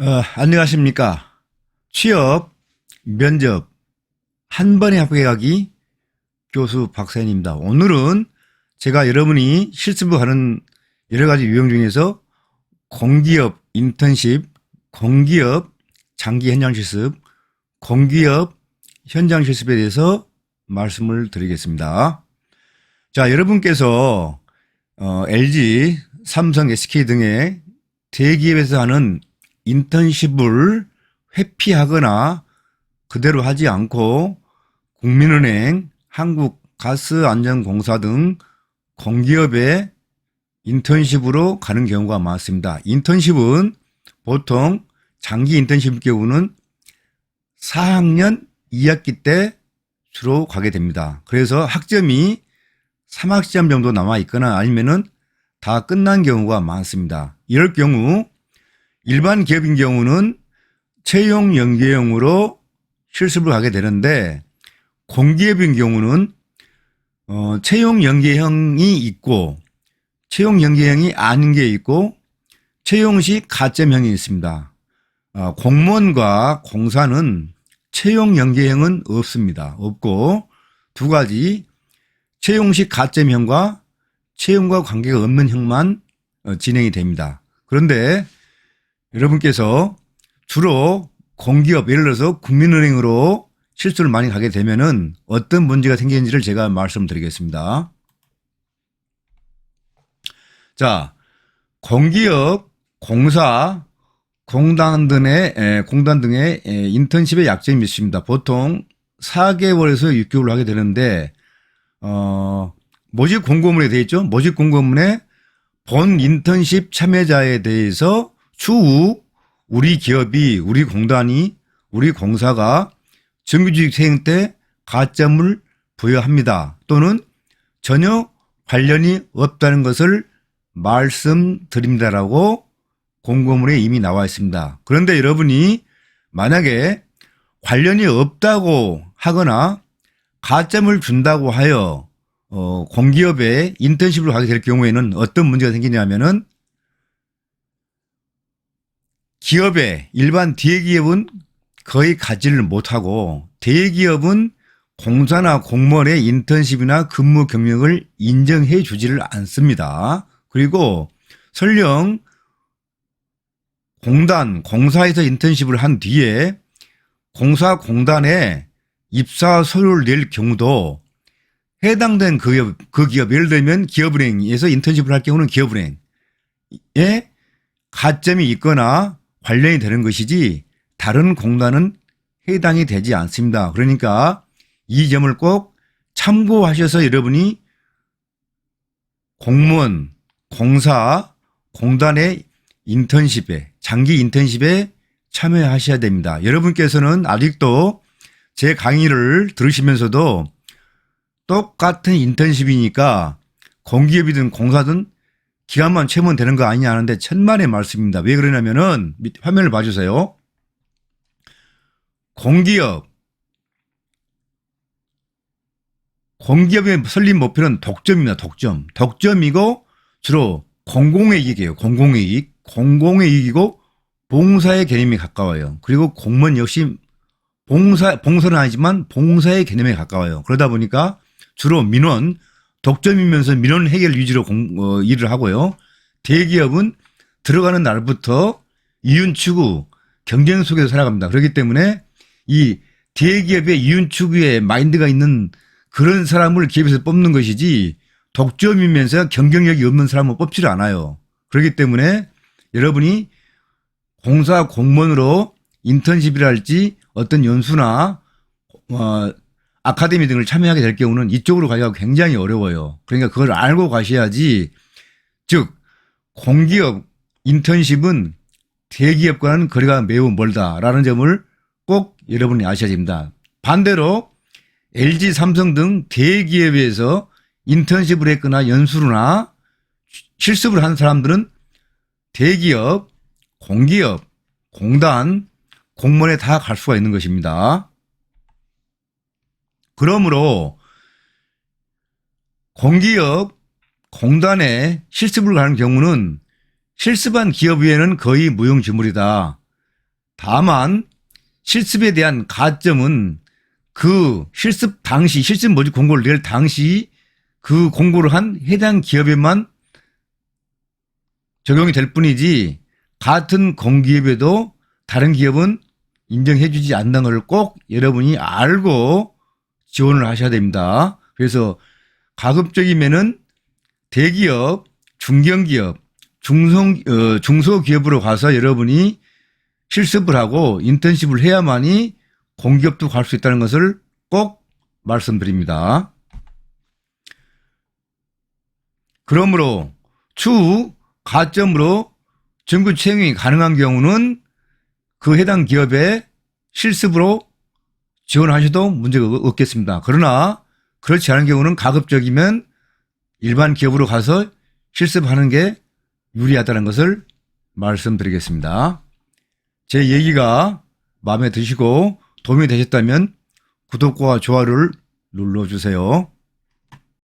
안녕하십니까. 취업, 면접, 한 번에 합격하기 교수 박사연입니다. 오늘은 제가 여러분이 실습하는 여러 가지 유형 중에서 공기업 인턴십, 공기업 장기 현장 실습, 공기업 현장 실습에 대해서 말씀을 드리겠습니다. 자, 여러분께서 LG, 삼성, SK 등의 대기업에서 하는 인턴십을 회피하거나 그대로 하지 않고 국민은행, 한국가스안전공사 등 공기업에 인턴십으로 가는 경우가 많습니다. 인턴십은 보통 장기 인턴십 경우는 4학년 2학기 때 주로 가게 됩니다. 그래서 학점이 3학점 정도 남아 있거나 아니면은 다 끝난 경우가 많습니다. 이럴 경우 일반 기업인 경우는 채용 연계형으로 실습을 하게 되는데 공기업인 경우는 채용 연계형이 있고 채용 연계형이 아닌 게 있고 채용 시 가점형이 있습니다. 공무원과 공사는 채용 연계형은 없습니다. 없고 두 가지 채용 시 가점형과 채용과 관계가 없는 형만 진행이 됩니다. 그런데 여러분께서 주로 공기업, 예를 들어서 국민은행으로 실수를 많이 가게 되면은 어떤 문제가 생기는지를 제가 말씀드리겠습니다. 자, 공기업, 공사, 공단 등의 인턴십의 약점이 있습니다. 보통 4개월에서 6개월을 하게 되는데, 모집 공고문에 되어 있죠? 모집 공고문에 본 인턴십 참여자에 대해서 추후 우리 기업이, 우리 공단이, 우리 공사가 정규직 채용 때 가점을 부여합니다. 또는 전혀 관련이 없다는 것을 말씀드립니다라고 공고문에 이미 나와 있습니다. 그런데 여러분이 만약에 관련이 없다고 하거나 가점을 준다고 하여 공기업에 인턴십으로 가게 될 경우에는 어떤 문제가 생기냐면은 기업에 일반 대기업은 거의 가지를 못하고 대기업은 공사나 공무원의 인턴십이나 근무 경력을 인정해 주지를 않습니다. 그리고 설령 공단, 공사에서 인턴십을 한 뒤에 공사 공단에 입사 서류를 낼 경우도 해당된 그 기업, 예를 들면 기업은행에서 인턴십을 할 경우는 기업은행에 가점이 있거나 관련이 되는 것이지 다른 공단은 해당이 되지 않습니다. 그러니까 이 점을 꼭 참고하셔서 여러분이 공무원, 공사, 공단의 인턴십에, 장기 인턴십에 참여하셔야 됩니다. 여러분께서는 아직도 제 강의를 들으시면서도 똑같은 인턴십이니까 공기업이든 공사든 기간만 채우면 되는 거 아니냐 하는데 천만의 말씀입니다. 왜 그러냐면은 화면을 봐주세요. 공기업의 설립 목표는 독점입니다. 독점이고 주로 공공의 이익이에요. 공공의 이익이고 봉사의 개념에 가까워요. 그리고 공무원 역시 봉사는 아니지만 봉사의 개념에 가까워요. 그러다 보니까 주로 민원, 독점이면서 민원 해결 위주로 일을 하고요. 대기업은 들어가는 날부터 이윤 추구, 경쟁 속에서 살아갑니다. 그렇기 때문에 이 대기업의 이윤 추구에 마인드가 있는 그런 사람을 기업에서 뽑는 것이지 독점이면서 경쟁력이 없는 사람을 뽑지를 않아요. 그렇기 때문에 여러분이 공사 공무원으로 인턴십이랄지 어떤 연수나 아카데미 등을 참여하게 될 경우는 이쪽으로 가기가 굉장히 어려워요. 그러니까 그걸 알고 가셔야지. 즉 공기업 인턴십은 대기업과는 거리가 매우 멀다라는 점을 꼭 여러분이 아셔야 됩니다. 반대로 LG, 삼성 등 대기업에서 인턴십을 했거나 연수나 실습을 한 사람들은 대기업, 공기업, 공단, 공무원에 다 갈 수가 있는 것입니다. 그러므로 공기업, 공단에 실습을 가는 경우는 실습한 기업 외에는 거의 무용지물이다. 다만 실습에 대한 가점은 그 실습 당시 실습 모집 공고를 낼 당시 그 공고를 한 해당 기업에만 적용이 될 뿐이지 같은 공기업에도 다른 기업은 인정해 주지 않는 것을 꼭 여러분이 알고 지원을 하셔야 됩니다. 그래서 가급적이면은 대기업, 중견기업, 중소기업으로 가서 여러분이 실습을 하고 인턴십을 해야만이 공기업도 갈 수 있다는 것을 꼭 말씀드립니다. 그러므로 추후 가점으로 정규 채용이 가능한 경우는 그 해당 기업에 실습으로 지원하셔도 문제가 없겠습니다. 그러나 그렇지 않은 경우는 가급적이면 일반 기업으로 가서 실습하는 게 유리하다는 것을 말씀드리겠습니다. 제 얘기가 마음에 드시고 도움이 되셨다면 구독과 좋아요를 눌러주세요.